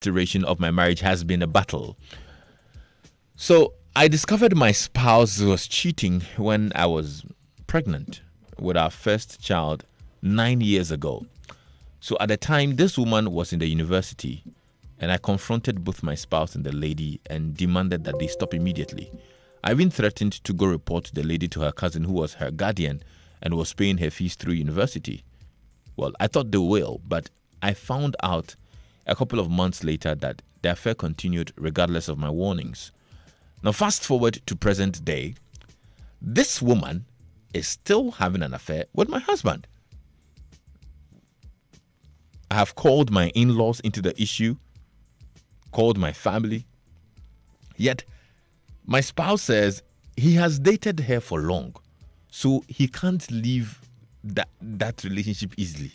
duration of my marriage has been a battle. So I discovered my spouse was cheating when I was pregnant with our first child 9 years ago. So at the time, this woman was in the university, and I confronted both my spouse and the lady and demanded that they stop immediately. I even threatened to go report the lady to her cousin, who was her guardian and was paying her fees through university. Well, I thought they will, but I found out a couple of months later that the affair continued regardless of my warnings. Now, fast forward to present day, this woman is still having an affair with my husband. I have called my in-laws into the issue, called my family. Yet, my spouse says he has dated her for long, so he can't leave that relationship easily.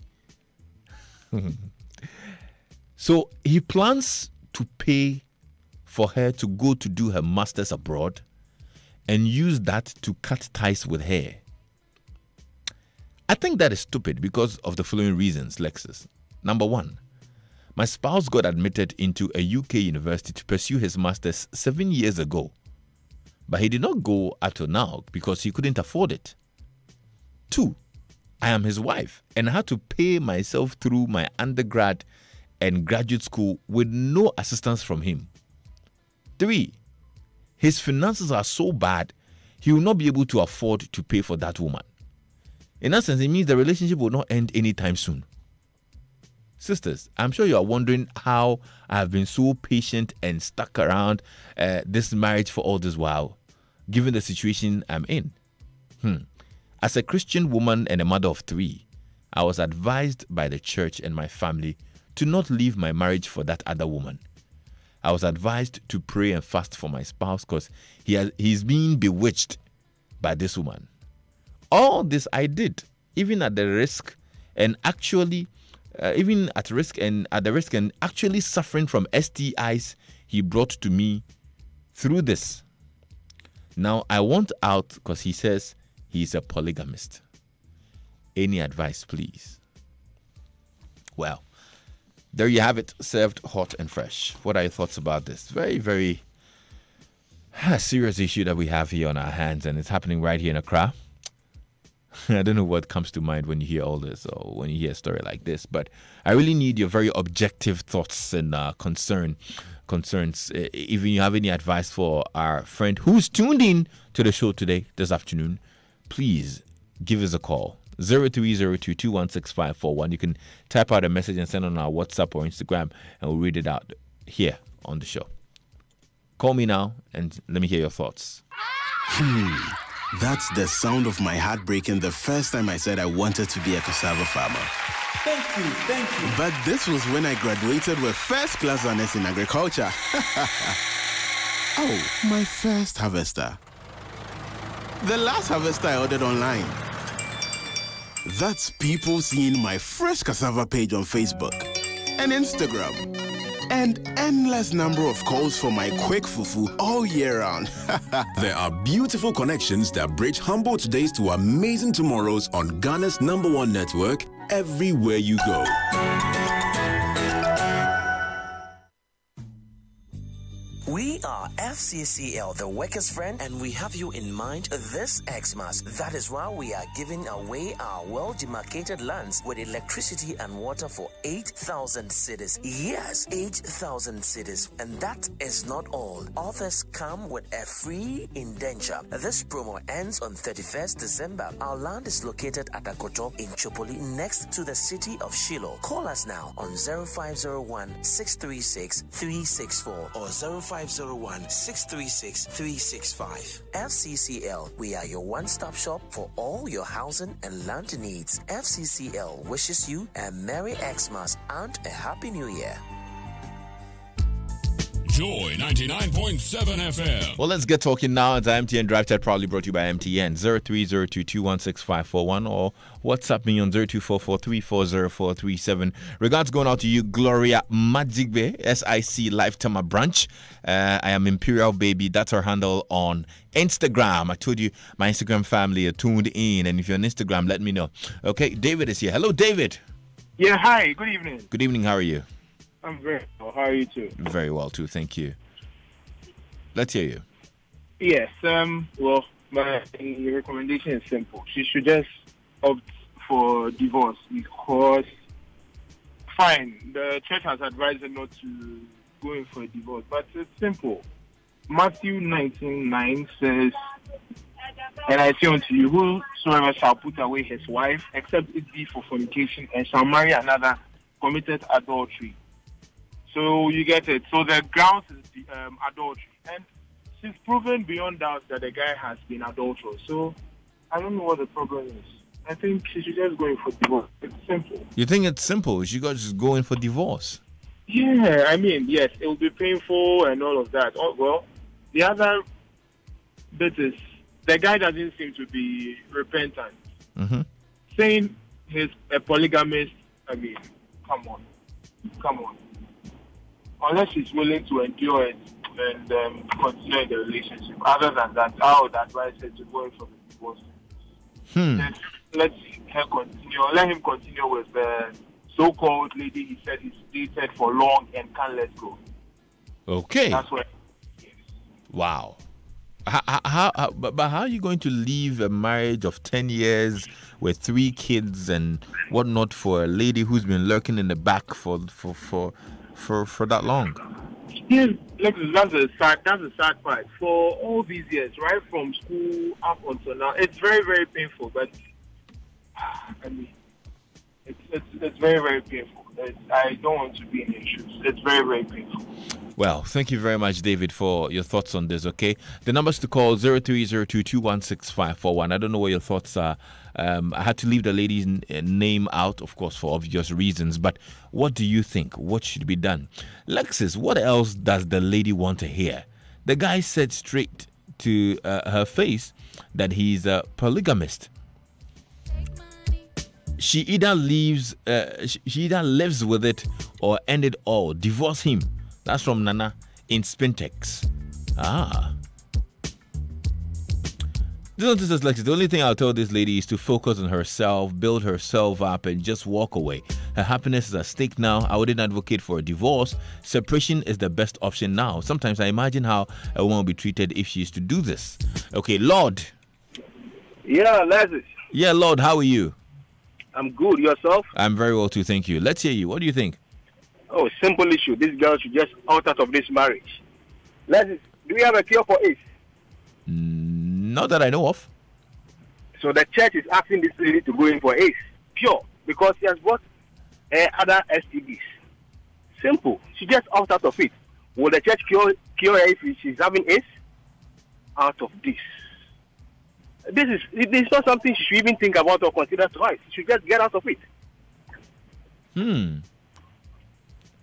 So he plans to pay for her to go to do her master's abroad and use that to cut ties with her. I think that is stupid because of the following reasons, Lexus. Number one, my spouse got admitted into a UK university to pursue his master's 7 years ago, but he did not go up to now because he couldn't afford it. Two, I am his wife and I had to pay myself through my undergrad and graduate school with no assistance from him. Three, his finances are so bad, he will not be able to afford to pay for that woman. In that sense, it means the relationship will not end anytime soon. Sisters, I'm sure you are wondering how I have been so patient and stuck around this marriage for all this while, given the situation I'm in. As a Christian woman and a mother of three, I was advised by the church and my family to not leave my marriage for that other woman. I was advised to pray and fast for my spouse because he's being bewitched by this woman. All this I did, even at the risk and actually, even at risk and at the risk and actually suffering from STIs he brought to me through this. Now I want out because he says he's a polygamist. Any advice, please? Well, there you have it, served hot and fresh. What are your thoughts about this? Very, very serious issue that we have here on our hands, and it's happening right here in Accra. I don't know what comes to mind when you hear all this or when you hear a story like this, but I really need your very objective thoughts and concerns. If you have any advice for our friend who's tuned in to the show today, this afternoon, please give us a call. 0302216541. You can type out a message and send on our WhatsApp or Instagram, and we'll read it out here on the show. Call me now and let me hear your thoughts. That's the sound of my heart breaking the first time I said I wanted to be a cassava farmer. Thank you. But this was when I graduated with first class honors in agriculture. Oh, my first harvester. The last harvester I ordered online. That's people seeing my fresh cassava page on Facebook and Instagram. And endless number of calls for my quick fufu all year round. There are beautiful connections that bridge humble todays to amazing tomorrows on Ghana's #1 network, everywhere you go. We are FCCL, the workers' friend, and we have you in mind this Xmas. That is why we are giving away our well-demarcated lands with electricity and water for 8,000 cities. Yes, 8,000 cities. And that is not all. Others come with a free indenture. This promo ends on 31st December. Our land is located at Akoto in Chopoli, next to the city of Shiloh. Call us now on 0501-636-364 or 0501-636-365. FCCL, we are your one-stop shop for all your housing and land needs. FCCL wishes you a Merry Xmas and a Happy New Year. Joy 99.7 FM. Well, let's get talking now. It's MTN Drive Chat, proudly brought to you by MTN. 0302216541 or WhatsApp me on 0244340437. Regards going out to you, Gloria Majigbe, SIC Lifetime Branch. I am Imperial Baby. That's our handle on Instagram. I told you my Instagram family are tuned in, and if you're on Instagram, let me know. Okay, David is here. Hello, David. Yeah, hi. Good evening. Good evening. How are you? I'm very well. How are you too? Very well too, thank you. Let's hear you. Yes. Well, my recommendation is simple. She should just opt for divorce because, fine, the church has advised her not to go in for a divorce, but it's simple. Matthew 19:9 says, "And I say unto you, whosoever shall put away his wife, except it be for fornication, and shall marry another, committed adultery." So you get it. So the grounds is the adultery, and she's proven beyond doubt that the guy has been adulterous. So I don't know what the problem is. I think she should just go in for divorce. It's simple. You think it's simple? She got just go in for divorce. Yeah, I mean, yes, it will be painful and all of that. Oh, well, the other bit is the guy doesn't seem to be repentant. Mm-hmm. Saying he's a polygamist, I mean, come on. Unless he's willing to endure it and continue in the relationship. Other than that, I would advise her to go in for the divorce. Let him continue with the so-called lady he said he's dated for long and can't let go. Okay. That's what. Wow. But how are you going to leave a marriage of 10 years with 3 kids and whatnot for a lady who's been lurking in the back for that long? Yeah, look, that's the sad part. For all these years, right from school up until now, it's very, very painful. But I mean, it's very, very painful. I don't want to be in your shoes. It's very, very painful. Well, thank you very much, David, for your thoughts on this, okay? The numbers to call 0302216541. I don't know what your thoughts are. I had to leave the lady's name out, of course, for obvious reasons. But what do you think? What should be done? Lexis, what else does the lady want to hear? The guy said straight to her face that he's a polygamist. She either lives with it or end it all. Divorce him. That's from Nana in Spintex. This is like the only thing I'll tell this lady is to focus on herself, build herself up, and just walk away. Her happiness is at stake now. I wouldn't advocate for a divorce. Separation is the best option now. Sometimes I imagine how a woman will be treated if she is to do this. Okay, Lord. Yeah, Lazarus. Yeah, Lord, how are you? I'm good. Yourself? I'm very well too, thank you. Let's hear you. What do you think? Oh, simple issue. This girl should just out of this marriage. Lazarus, do we have a cure for AIDS? Not that I know of. So the church is asking this lady to go in for AIDS. Pure. Because she has got other STDs. Simple. She just out of it. Will the church cure her if she's having AIDS? Out of this. This is not something she should even think about or consider twice. She should just get out of it.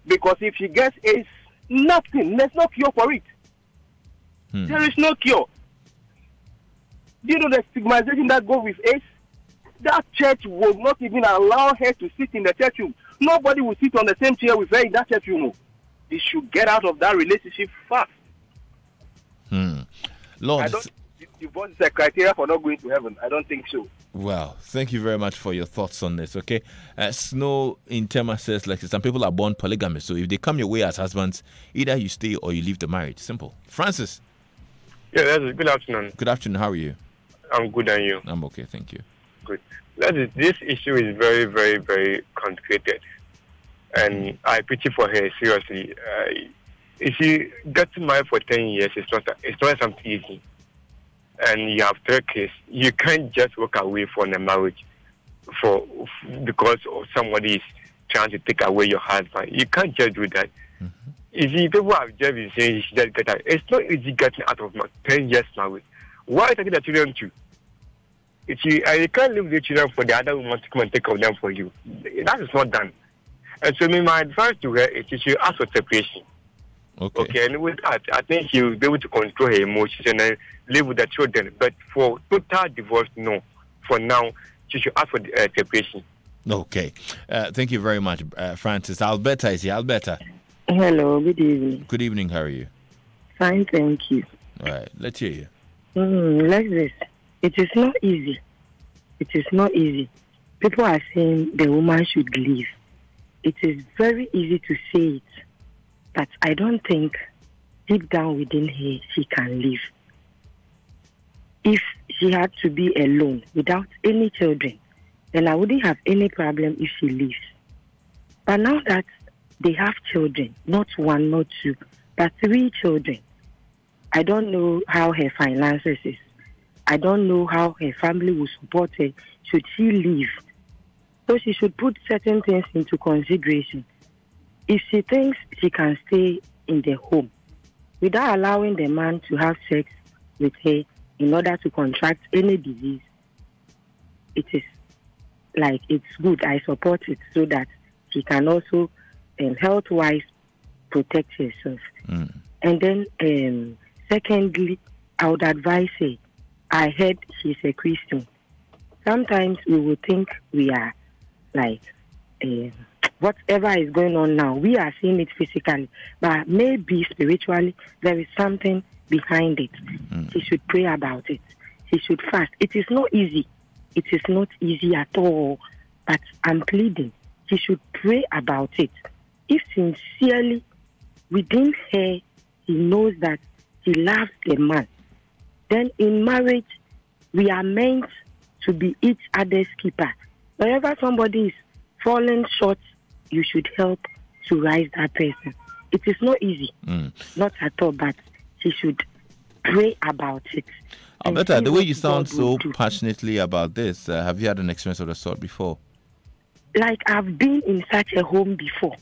Because if she gets AIDS, nothing. There's no cure for it. There is no cure. Do you know the stigmatization that goes with AIDS? That church will not even allow her to sit in the church room. Nobody will sit on the same chair with her in that church room. They should get out of that relationship fast. Lord, divorce is a criteria for not going to heaven. I don't think so. Well, thank you very much for your thoughts on this, okay? Snow in Tema says, like, some people are born polygamous, so if they come your way as husbands, either you stay or you leave the marriage. Simple. Francis. Yeah, that's good afternoon. Good afternoon. How are you? I'm good, and you? I'm okay, thank you. Good. This issue is very, very, very complicated, and I pity for her, seriously. If you get married for 10 years, it's not something easy. And you have 3 kids, you can't just walk away from a marriage because somebody is trying to take away your husband. You can't just do that. You see, people have just been saying you should just get out. It's not easy getting out of 10 years marriage. Why taking the children too? You can't leave the children for the other woman to come and take care of them for you. That is not done. And so my advice to her is you should ask for separation. Okay, and with that, I think she'll be able to control her emotions and then live with the children. But for total divorce, no. For now, she should ask for separation. Okay. Thank you very much, Francis. Alberta is here. Alberta. Hello, good evening. Good evening. How are you? Fine, thank you. All right, let's hear you. Like this. It is not easy. It is not easy. People are saying the woman should leave. it is very easy to say it, but I don't think deep down within her she can live. If she had to be alone without any children, then I wouldn't have any problem if she leaves. But now that they have children, not one, not two, but 3 children, I don't know how her finances is. I don't know how her family will support her should she leave. So she should put certain things into consideration. If she thinks she can stay in the home without allowing the man to have sex with her in order to contract any disease, it is like it's good. I support it so that she can also health-wise protect herself. And then secondly, I would advise her, I heard she's a Christian. Sometimes we will think we are like whatever is going on now, we are seeing it physically, but maybe spiritually there is something behind it. She should pray about it. She should fast. It is not easy. It is not easy at all, but I'm pleading. She should pray about it. If sincerely within her she knows that she loves the man, then in marriage we are meant to be each other's keeper. Wherever somebody is falling short, you should help to rise that person. It is not easy, not at all, but she should pray about it. Alberta, the way you sound so passionately about this, have you had an experience of the sort before? Like, I've been in such a home before,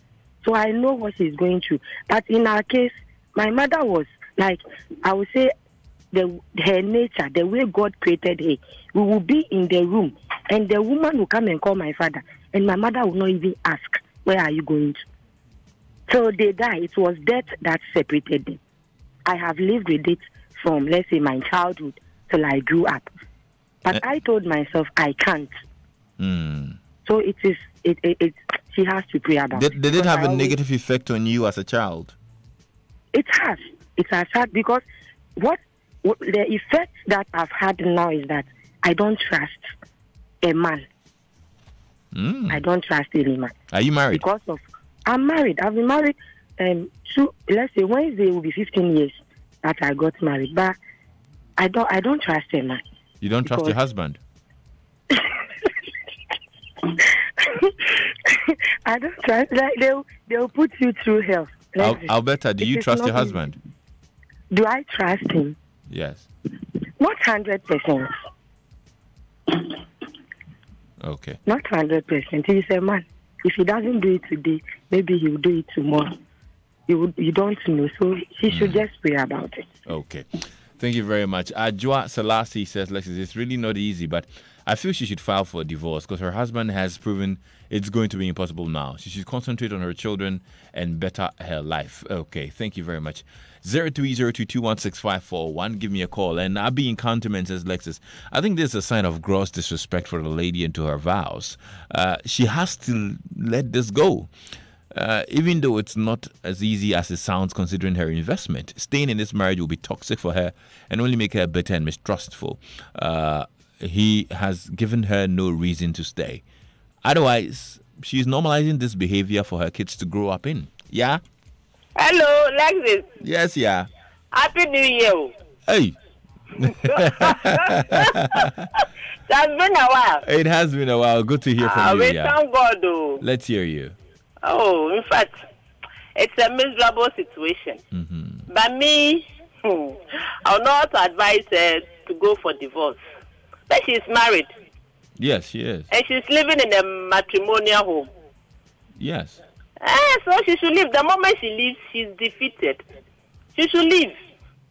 so I know what she's going through. But in our case, my mother was like, I would say, her nature, the way God created her, we will be in the room, and the woman will come and call my father, and my mother will not even ask, where are you going to? So they die. It was death that separated them. I have lived with it from, let's say, my childhood till I grew up. But I told myself I can't. So it is. She has to pray about it. Did it have a negative effect on you as a child? It has. It has had, because what the effect that I've had now is that I don't trust a man. I don't trust any man. Are you married? Because of I'm married. I've been married. Let's say Wednesday will be 15 years that I got married, but I don't trust a man. You don't trust your husband? I don't trust. Like they'll put you through hell. Alberta, do you trust your husband? Do I trust him? Yes. Not 100%. Okay. Not 100%. He's a man. If he doesn't do it today, maybe he will do it tomorrow. You don't know. So he should just pray about it. Okay. Thank you very much. Joa Selassie says, Lexis, it's really not easy, but I feel she should file for a divorce because her husband has proven it's going to be impossible now. She should concentrate on her children and better her life. Okay, thank you very much. 0302216541. Give me a call. And Abi in Counterman says, Lexis, I think this is a sign of gross disrespect for the lady and to her vows. She has to let this go. Even though it's not as easy as it sounds considering her investment. Staying in this marriage will be toxic for her and only make her bitter and mistrustful. He has given her no reason to stay. Otherwise, she's normalizing this behavior for her kids to grow up in. Yeah? Hello, Lexis. Yes, yeah. Happy New Year. Hey. It has been a while. It has been a while. Good to hear from you. We thank God, though. Let's hear you. Oh, in fact, it's a miserable situation. But me, I'll not advise her to go for divorce. But she's married. Yes, she is. And she's living in a matrimonial home. Yes. So she should leave. The moment she leaves, she's defeated. She should leave.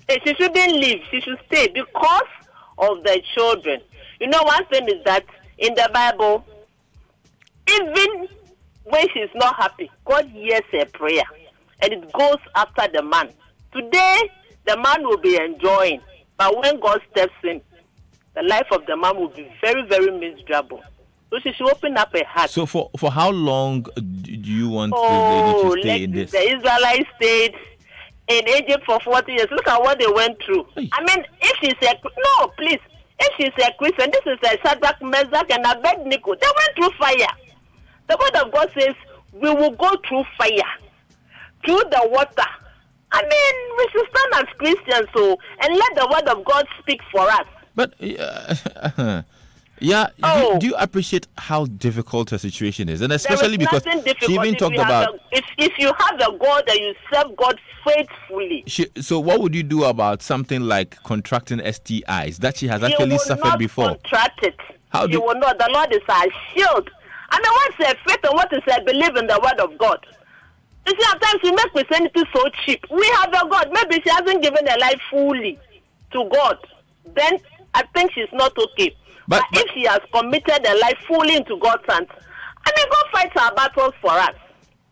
She shouldn't leave. She should stay because of the children. You know, one thing is that in the Bible, even when she's not happy, God hears her prayer. And it goes after the man. Today, the man will be enjoying. But when God steps in, the life of the man will be very, very miserable. So she should open up her heart. So for how long do you want this lady to stay in this? The Israelites stayed in Egypt for 40 years. Look at what they went through. Hey. I mean, if she's a Christian, this is a Shadrach, Meshach, and Abednego. They went through fire. The word of God says, we will go through fire, through the water. I mean, we should stand as Christians, and let the word of God speak for us. But, yeah, do you appreciate how difficult her situation is? And especially because she even talked about... If you have a God and you serve God faithfully... So what would you do about something like contracting STIs that she has actually suffered before? Contract it. You will not. The Lord is our shield. I mean, what's her faith and what is her belief in the word of God? You see, at times we make Christianity so cheap. We have a God. Maybe she hasn't given her life fully to God. Then I think she's not okay. But if she has committed her life fully into God's hands, I mean, God fights our battles for us.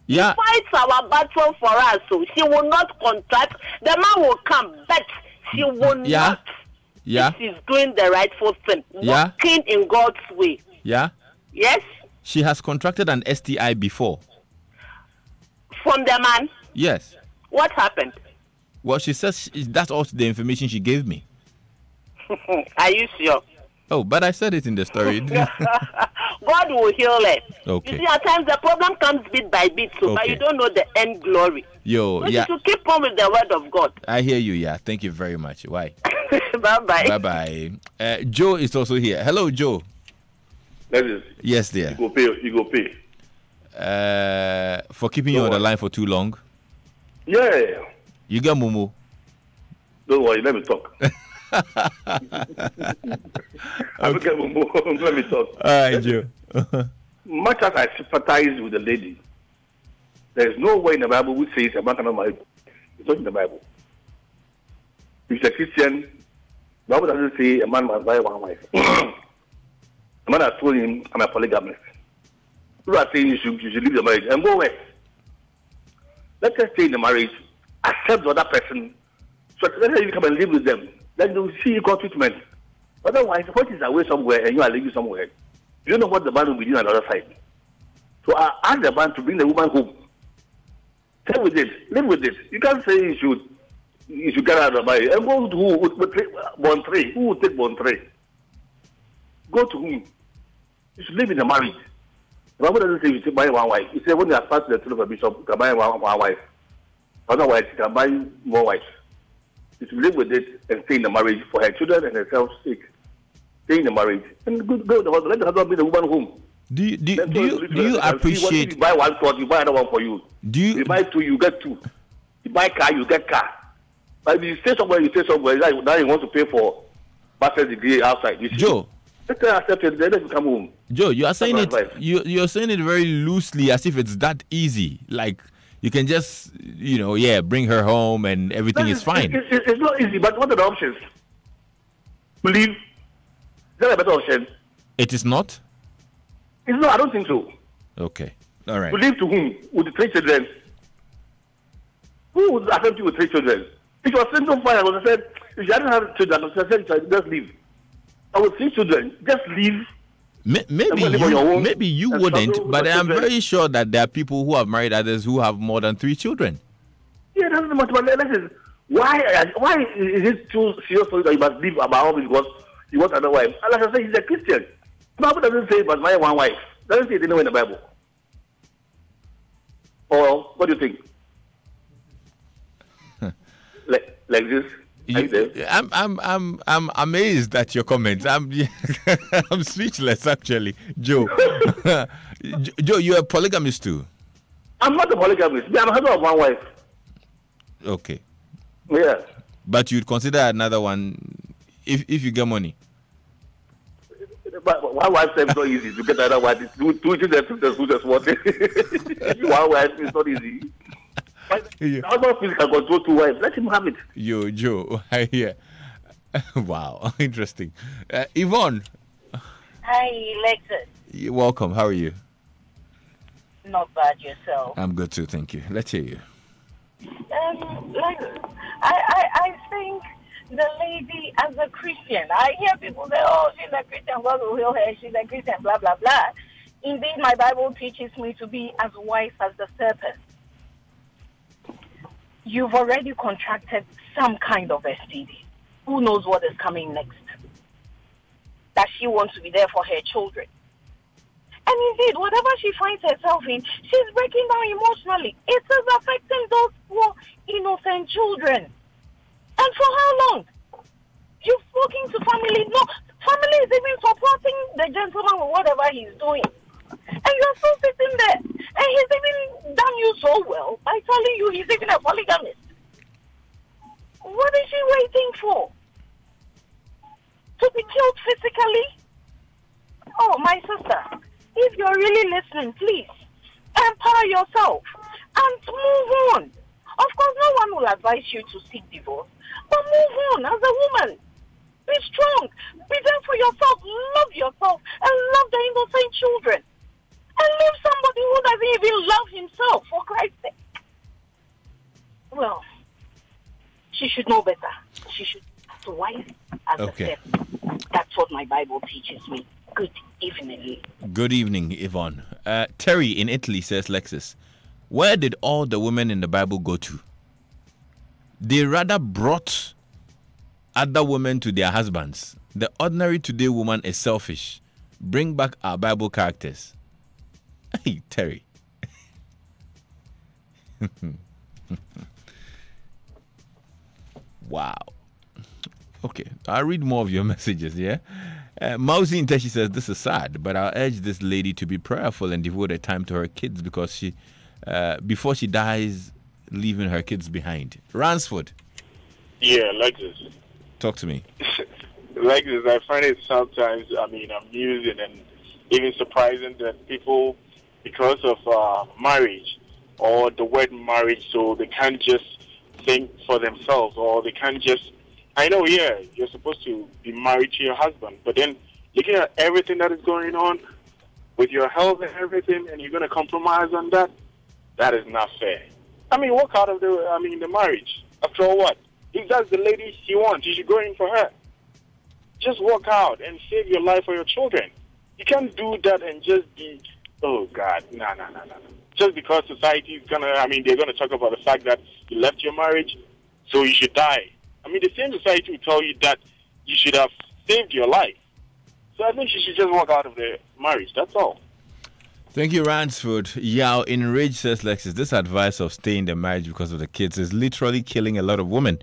Yeah. He fights our battle for us. So she will not contract. The man will come, but she will not. Yeah. If she's doing the rightful thing. Walking in God's way. Yeah. Yes. She has contracted an STI before. From the man? Yes. What happened? Well, she says that's also the information she gave me. Are you sure? Oh, but I said it in the story. God will heal it. Okay. You see, at times the problem comes bit by bit, but you don't know the end glory. So you should keep on with the word of God. I hear you, yeah. Thank you very much. Why? Bye-bye. Bye-bye. Joe is also here. Hello, Joe. Yes, dear. You go pay. For keeping you on the line for too long? Yeah. You get Mumu. Don't worry, let me talk. Let me talk. All right, Joe. Much as I sympathize with the lady, there is no way in the Bible which says a man cannot marry. It's not in the Bible. If you're a Christian, the Bible doesn't say a man must marry one wife. A man has told him, I'm a polygamist. People are saying you should leave the marriage and go away. Let us stay in the marriage, accept the other person, so let you come and live with them. Then you see equal treatment. Otherwise, what is away somewhere and you are living somewhere? You don't know what the man will be doing on the other side. So I ask the man to bring the woman home. Stay with it, live with it. You can't say you should get out of the marriage. And go to who? Born three. Who will take born three? Go to whom? You should live in the marriage. The Bible doesn't say you should buy one wife. It says when you are passed the throne of a bishop, you can buy one wife. Otherwise, you can buy more wives. You should live with it and stay in the marriage for her children and herself's sake. Stay in the marriage and go to the husband. Let the husband bring the woman home. Do you appreciate? You buy one cloth, you buy another one for you. You buy two, you get two. You buy car, you get car. But if you stay somewhere, now you want to pay for master's degree outside. You see? Joe. Let her accept it, then you come home. Joe, you are saying you're saying it very loosely, as if it's that easy. Like you can just, bring her home and everything is fine. It's not easy, but what are the options? Leave. Is that a better option? It is not? It's not, I don't think so. Okay. All right. To leave to whom? With the 3 children? Who would accept you with 3 children? If you are single, fine. I would have said, if you hadn't had children, I would have said, just leave. I would see children, just leave. Maybe you wouldn't, but I'm very sure that there are people who have married others who have more than 3 children. Yeah, that's not much. But listen, why is it too serious for you that you must leave about home because you want another wife? And like I say, he's a Christian. The Bible doesn't say but marry one wife. It doesn't say it anywhere in the Bible. Or what do you think? like this? I'm amazed at your comments. I'm speechless actually, Joe. Joe, you're a polygamist too. I'm not a polygamist. I'm a husband of one wife. Okay. Yeah. But you'd consider another one if you get money. But one wife is not easy to get another wife. Two children, just one. One wife is not easy. The husband can control 2 wives. Let him have it. Yo, Joe, I hear. Wow, interesting. Yvonne. Hi, Lexus. You're welcome. How are you? Not bad, yourself. I'm good too, thank you. Let's hear you. I think the lady, as a Christian, I hear people say, oh, she's a Christian, God will heal her, she's a Christian, blah, blah, blah. Indeed, my Bible teaches me to be as wise as the serpent. You've already contracted some kind of STD. Who knows what is coming next? That she wants to be there for her children. And And indeed, whatever she finds herself in, she's breaking down emotionally. It is affecting those poor, innocent children. And for how long? You've spoken to family. No, family is even supporting the gentleman with whatever he's doing. And you're still sitting there. And he's even done you so well by telling you he's even a polygamist. What is she waiting for? To be killed physically? Oh, my sister, if you're really listening, please empower yourself and move on. Of course, no one will advise you to seek divorce, but move on as a woman. Be strong. Be there for yourself. Love yourself and love the innocent children. And leave somebody who doesn't even love himself, for Christ's sake. Well, she should know better. She should be wise as a step. That's what my Bible teaches me. Good evening. Good evening, Yvonne. Terry in Italy says, Lexus, where did all the women in the Bible go to? They rather brought other women to their husbands. The ordinary today woman is selfish. Bring back our Bible characters. Hey, Terry. Wow. Okay, I'll read more of your messages, yeah? Mausi Inteshi says, this is sad, but I'll urge this lady to be prayerful and devote her time to her kids because she, before she dies, leaving her kids behind. Ransford. Yeah, Lexus. Talk to me. Lexus, I find it sometimes, amusing and even surprising that people, because of marriage or the word marriage, so they can't just think for themselves or they can't just, I know, yeah, you're supposed to be married to your husband, but then looking at everything that is going on with your health and everything, and you're going to compromise on that, that is not fair. Walk out of the marriage. After all, what? If that's the lady you want, you should go in for her. Just walk out and save your life for your children. You can't do that and just be, oh, God, no. Just because society is they're going to talk about the fact that you left your marriage, so you should die. The same society will tell you that you should have saved your life. So I think you should just walk out of the marriage. That's all. Thank you, Ransford. Yao Enraged says, Lexus, this advice of staying in the marriage because of the kids is literally killing a lot of women.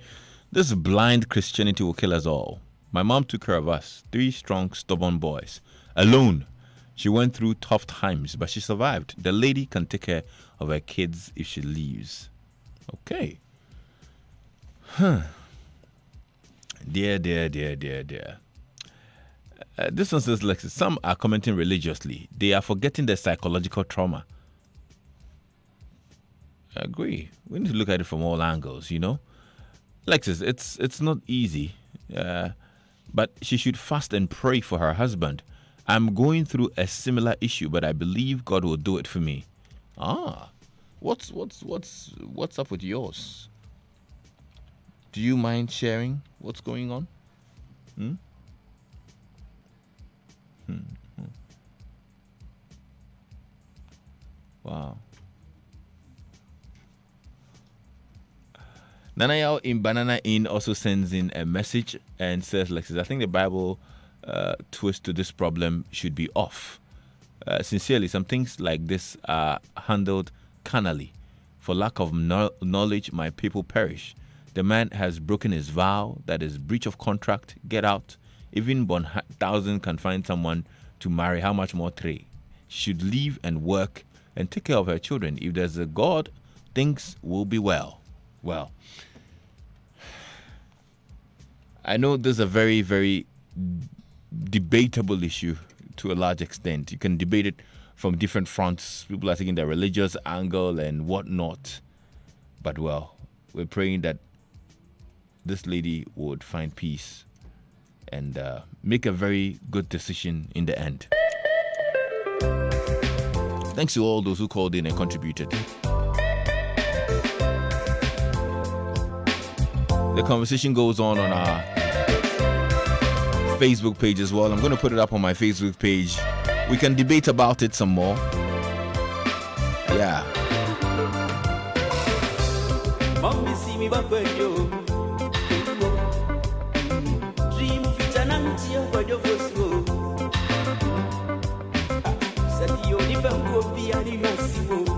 This blind Christianity will kill us all. My mom took care of us, 3 strong, stubborn boys. Alone. She went through tough times, but she survived. The lady can take care of her kids if she leaves. Okay. Dear. This one says, Lexus, some are commenting religiously. They are forgetting their psychological trauma. I agree. We need to look at it from all angles, Lexus, it's not easy. But she should fast and pray for her husband. I'm going through a similar issue, but I believe God will do it for me. What's up with yours? Do you mind sharing what's going on? Wow. Nanayao in Banana Inn also sends in a message and says, Lexus, I think the Bible twist to this problem should be off. Sincerely, some things like this are handled carnally. For lack of knowledge, my people perish. The man has broken his vow, that is breach of contract, get out. Even 1,000 can find someone to marry, how much more 3? She should leave and work and take care of her children. If there's a God, things will be well. Well, I know this is a very, very debatable issue to a large extent. You can debate it from different fronts. People are taking the religious angle and whatnot. But, well, we're praying that this lady would find peace and make a very good decision in the end. Thanks to all those who called in and contributed. The conversation goes on our Facebook page as well. I'm going to put it up on my Facebook page. We can debate about it some more. Yeah. Mommy see me back when you dream future nanti yo kwa jo fosgo. Sati obi ani no si wo